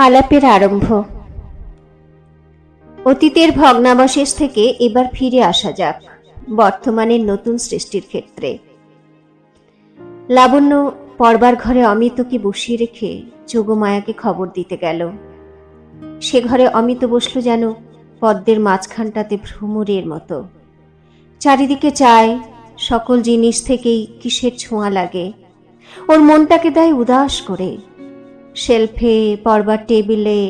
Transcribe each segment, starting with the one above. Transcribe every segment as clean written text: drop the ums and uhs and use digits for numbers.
আলাপের আরম্ভ। অতীতের ভগ্নাবশেষ থেকে এবার ফিরে আসা যাক বর্তমানের নতুন সৃষ্টির ক্ষেত্রে। লাবণ্য পড়বার ঘরে অমিতকে বসিয়ে রেখে যোগমায়াকে খবর দিতে গেল। সে ঘরে অমিত বসল যেন পদ্মের মাঝখানটাতে ভ্রমরের মতো। চারিদিকে চায়, সকল জিনিস থেকেই কিসের ছোঁয়া লাগে। ওর মনটাকে দেয় উদাস করে। শেলফে, পড়বার টেবিলে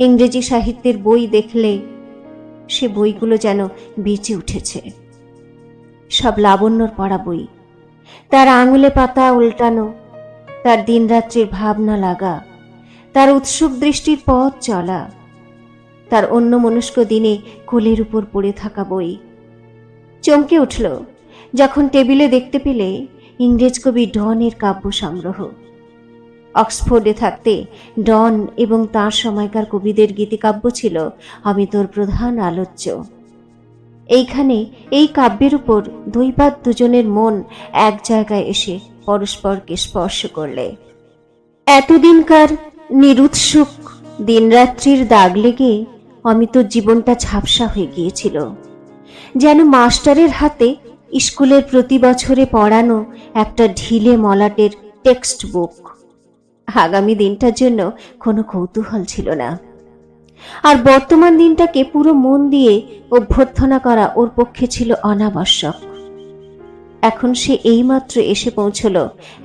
ইংরেজি সাহিত্যের বই দেখলে সে বইগুলো যেন বেঁচে উঠেছে। সব লাবণ্যর পড়া বই, তার আঙুলে পাতা উল্টানো, তার দিনরাত্রির ভাবনা লাগা, তার উৎসুক দৃষ্টির পথ চলা, তার অন্যমনস্ক দিনে কোলের উপর পড়ে থাকা বই। চমকে উঠল যখন টেবিলে দেখতে পেলে ইংরেজ কবি ডনের কাব্য সংগ্রহ। অক্সফোর্ডে থাকতে ডন এবং তার সময়কার কবিদের গীতিকাব্য ছিল অমিতর প্রধান আলোচ্য। এইখানে এই কাব্যের উপর দৈবাত দুজনের মন এক জায়গায় এসে পরস্পরকে স্পর্শ করলে এতদিনকার নিরুৎসুক দিনরাত্রির দাগ লেগে অমিতর জীবনটা ঝাপসা হয়ে গিয়েছিল, যেন মাস্টারের হাতে স্কুলের প্রতি বছরে পড়ানো একটা ঢিলে মলাটের টেক্সট বুক। আগামী দিনটার জন্য কোনো কৌতূহল ছিল না। আর বর্তমান দিনটাকে পুরো মন দিয়ে অভ্যর্থনা করা ওর পক্ষে ছিল অনাবশ্যক। এখন সে এইমাত্র এসে পৌঁছল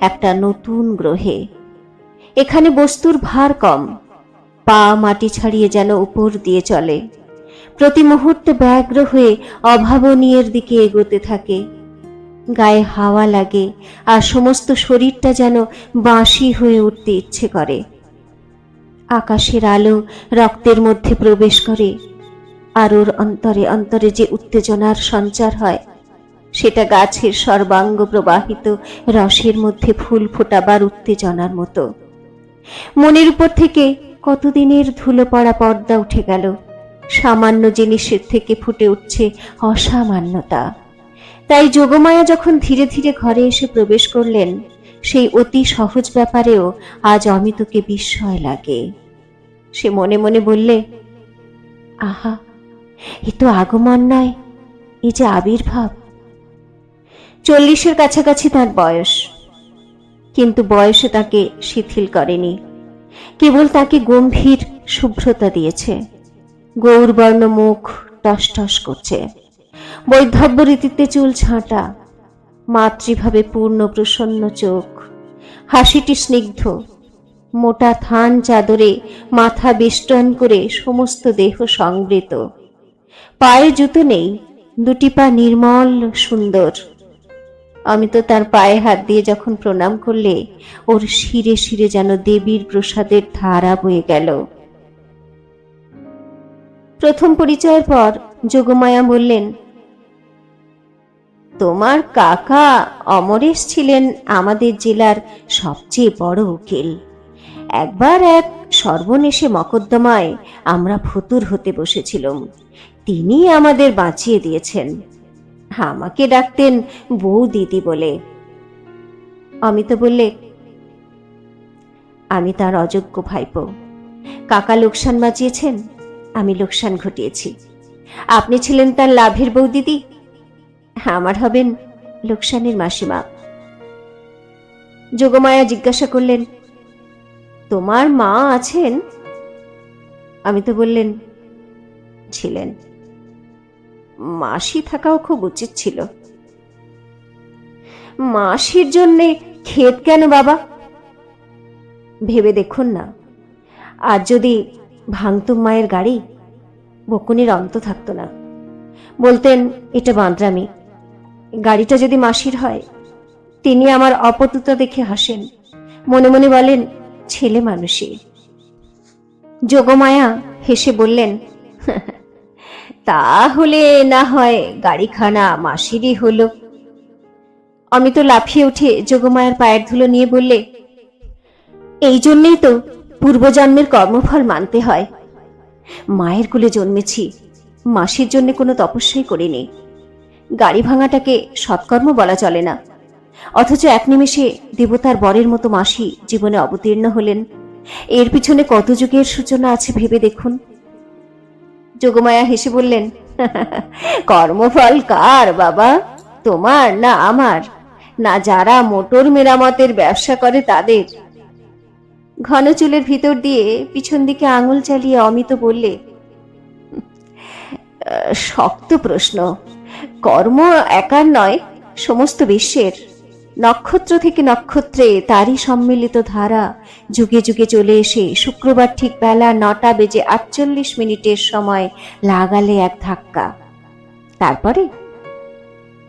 একটা নতুন গ্রহে। এখানে বস্তুর ভার কম, পা মাটি ছাড়িয়ে যেন উপর দিয়ে চলে, প্রতি মুহূর্তে ব্যগ্র হয়ে অভাবনীয়ের দিকে এগোতে থাকে। গায়ে হাওয়া লাগে আর সমস্ত শরীরটা যেন বাঁশি হয়ে উঠতে ইচ্ছে করে। আকাশের আলো রক্তের মধ্যে প্রবেশ করে, আর ওর অন্তরে অন্তরে যে উত্তেজনার সঞ্চার হয় সেটা গাছের সর্বাঙ্গ প্রবাহিত রসের মধ্যে ফুল ফোটাবার উত্তেজনার মতো। মনের উপর থেকে কতদিনের ধুলো পড়া পর্দা উঠে গেল। সামান্য জিনিসের থেকে ফুটে উঠছে অসামান্যতা। তাই যোগমায়া যখন ধীরে ধীরে ঘরে এসে প্রবেশ করলেন, সেই অতি সহজ ব্যাপারেও আজ অমিতকে বিস্ময় লাগে। সে মনে মনে বললে, আহা, এ তো আগমন নয়, এ যে আবির্ভাব। 40-এর কাছাকাছি তার বয়স, কিন্তু বয়সে তাকে শিথিল করেনি, কেবল তাকে গম্ভীর শুভ্রতা দিয়েছে। গৌরবর্ণ মুখ টস করছে, বৈধব্য রীতিতে চুল ছাঁটা, মাতৃভাবে পূর্ণ প্রসন্ন চোখ, হাসিটি স্নিগ্ধ। মোটা থান চাদরে মাথা বেষ্টন করে সমস্ত দেহ সংবৃত। পায়ে জুতো নেই, দুটি পা নির্মল সুন্দর। অমিত তার পায়ে হাত দিয়ে যখন প্রণাম করলে ওর শিরে শিরে যেন দেবীর প্রসাদের ধারা বয়ে গেল। প্রথম পরিচয়ের পর যোগমায়া বললেন, তোমার কাকা অমরেশ ছিলেন আমাদের জেলার সবচেয়ে বড় উকিল। একবার এক সর্বনেশে মকদ্দমায় আমরা ফতুর হতে বসেছিলাম, তিনি আমাদের বাঁচিয়ে দিয়েছেন। আমাকে ডাকতেন বউ দিদি বলে। অমিত বললে, আমি তার অযোগ্য ভাইপো। কাকা লোকসান বাঁচিয়েছেন, আমি লোকসান ঘটিয়েছি। আপনি ছিলেন তার লাভের বউ দিদি, আমার হবেন লোকসানের মাসিমা। যোগমায়া জিজ্ঞাসা করলেন, তোমার মা আছেন? অমিত বললেন, ছিলেন। মাসি থাকাও খুব উচিত ছিল। মাসির জন্যে ক্ষেত কেন বাবা? ভেবে দেখুন না, আর যদি ভাঙতুম মায়ের গাড়ি, বকুনির অন্ত থাকতো না। বলতেন এটা বাঁদরামি। গাড়িটা যদি মাসির হয়, তিনি আমার অপতুতা দেখে হাসেন, মনে মনে বলেন ছেলে মানুষই। যোগমায়া হেসে বললেন, তাহলে না হয় গাড়িখানা মাসিরই হলো। অমিত লাফিয়ে উঠে যোগমায়ার পায়ের ধুলো নিয়ে বললে, এই জন্যেই তো পূর্বজন্মের কর্মফল মানতে হয়। মায়ের কোলে জন্মেছি, মাসির জন্য কোনো তপস্যাই করিনি। গাড়ি ভাঙাটাকে সৎকর্ম বলা চলে না, অথচ এক নিমেষে দেবতার বরের মতো মাসি জীবনে অবতীর্ণ হলেন। এর পিছনে কত যুগের সূচনা আছে ভেবে দেখুন। যোগমায়া হেসে বললেন, কর্মফল কার বাবা, তোমার না আমার, না যারা মোটর মেরামতের ব্যবসা করে তাদের? ঘন চুলের ভিতর দিয়ে পিছন দিকে আঙুল চালিয়ে অমিত বললে, শক্ত প্রশ্ন। কর্ম একার নয়, সমস্ত বিশ্বের। নক্ষত্র থেকে নক্ষত্রে তারই সম্মিলিত ধারা যুগে যুগে চলে এসে শুক্রবার ঠিক বেলা 9:48 সময় লাগালে এক ধাক্কা। তারপরে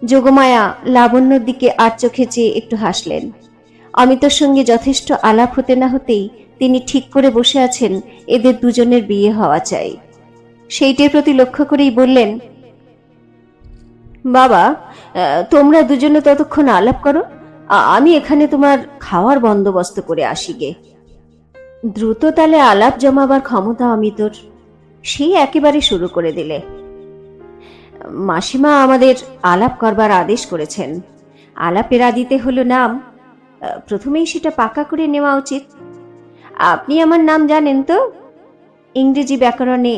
যোগমায়া লাবণ্যর দিকে আর চোখে চেয়ে একটু হাসলেন। অমিতর সঙ্গে যথেষ্ট আলাপ হতে না হতেই তিনি ঠিক করে বসে আছেন এদের দুজনের বিয়ে হওয়া চাই। সেইটির প্রতি লক্ষ্য করেই বললেন, বাবা, তোমরা দুজনে ততক্ষণ আলাপ করো, আমি এখানে তোমার খাওয়ার বন্দোবস্ত করে আসি গে। দ্রুত তালে আলাপ জমাবার ক্ষমতা অমিতর, সেই একেবারে শুরু করে দিলে। মাসিমা আমাদের আলাপ করবার আদেশ করেছেন। আলাপের আদিতে হলো নাম, প্রথমেই সেটা পাকা করে নেওয়া উচিত। আপনি আমার নাম জানেন তো? ইংরেজি ব্যাকরণে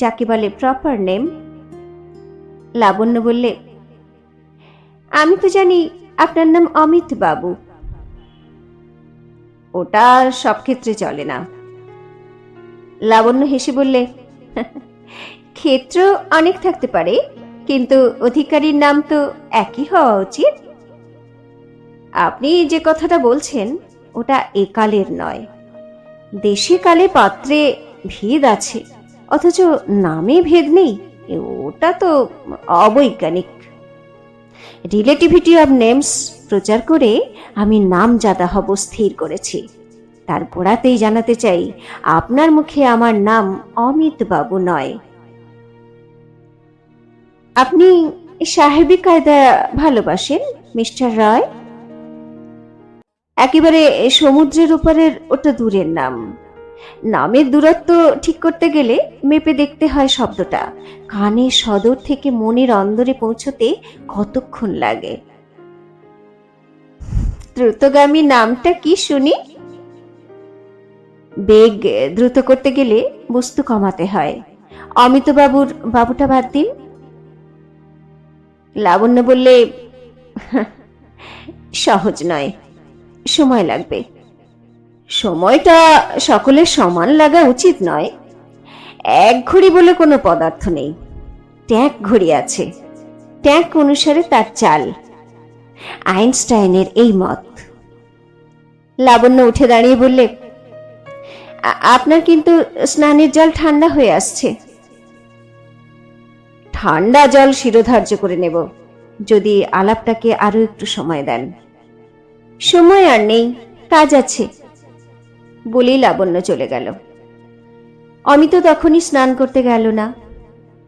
যাকে বলে প্রপার নেম। লাবণ্য বললে, আমি তো জানি আপনার নাম অমিত বাবু। ওটা সব ক্ষেত্রে চলে না। লাবণ্য হেসে বললে, ক্ষেত্র অনেক থাকতে পারে, কিন্তু অধিকারীর নাম তো একই হওয়া উচিত। আপনি যে কথাটা বলছেন ওটা একালের নয়। দেশে কালে পাত্রে ভেদ আছে, অথচ নামে ভেদ নেই, ওটা তো অবৈজ্ঞানিক। রিলেটিভিটি অব নেমস প্রচার করে আমি নামজাদা হব স্থির করেছি। তার গোড়াতেই জানাতে চাই, আপনার মুখে আমার নাম অমিত বাবু নয়। আপনি সাহেবী কায়দা ভালোবাসেন মিস্টার রয়? একেবারে সমুদ্রের উপরের ওটা দূরের নাম। নামের দূরত্ব ঠিক করতে গেলে মেপে দেখতে হয় শব্দটা কানের সদর থেকে মনের অন্দরে পৌঁছতে কতক্ষণ লাগে। দ্রুতগামী নামটা কি শুনি? বেগ দ্রুত করতে গেলে বস্তু কমাতে হয়। অমিত বাবুর বাবুটা বাদ দিন। লাবণ্য বললে, সহজ নয়, সময় লাগবে। সময়টা সকলের সমান লাগা উচিত নয়। এক ঘড়ি বলে কোনো পদার্থ নেই, ট্যাঙ্ক ঘড়ি আছে, ট্যাঙ্ক অনুসারে তার চাল। আইনস্টাইনের এই মত। লাবণ্য উঠে দাঁড়িয়ে বললে, আপনার কিন্তু স্নানের জল ঠান্ডা হয়ে আসছে। ঠান্ডা জল শিরোধার্য করে নেব, যদি আলাপটাকে আরো একটু সময় দেন। সময় আর নেই, কাজ আছে বলেই লাবণ্য চলে গেল। অমিত তখনই স্নান করতে গেল না।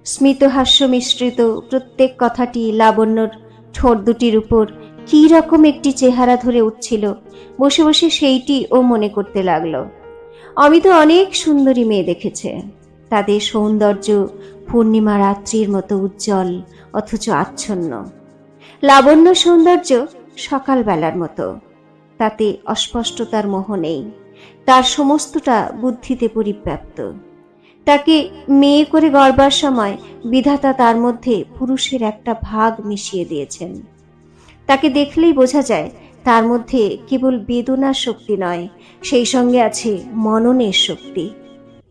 স্মিত হাস্য মিশ্রিত প্রত্যেক কথাটি লাবণ্যর ঠোঁট দুটির উপর কি রকম একটি চেহারা ধরে উঠছিল, বসে বসে সেইটি ও মনে করতে লাগলো। অমিত অনেক সুন্দরী মেয়ে দেখেছে, তাদের সৌন্দর্য পূর্ণিমা রাত্রির মতো উজ্জ্বল অথচ আচ্ছন্ন। লাবণ্য সৌন্দর্য সকালবেলার মতো, তাতে অস্পষ্টতার মোহ নেই, তার সমস্তটা বুদ্ধিতে পরিব্যাপ্ত। তাকে মেয়ে করে গড়বার সময় বিধাতা তার মধ্যে পুরুষের একটা ভাগ মিশিয়ে দিয়েছেন। তাকে দেখলেই বোঝা যায় তার মধ্যে কেবল বেদনার শক্তি নয়, সেই সঙ্গে আছে মননের শক্তি।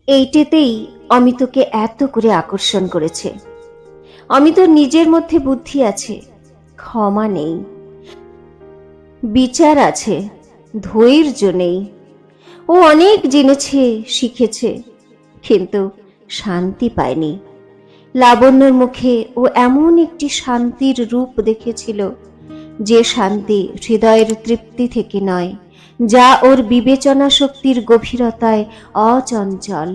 এইটেতেই অমিতকে এত করে আকর্ষণ করেছে। অমিতর নিজের মধ্যে বুদ্ধি আছে, ক্ষমা নেই, বিচার আছে, ধৈর্য নেই। ও অনেক জেনেছে, শিখেছে, কিন্তু শান্তি পায়নি। লাবণ্যর মুখে ও এমন একটি শান্তির রূপ দেখেছিল, যে শান্তি হৃদয়ের তৃপ্তি থেকে নয়, যা ওর বিবেচনা শক্তির গভীরতায় অচঞ্চল।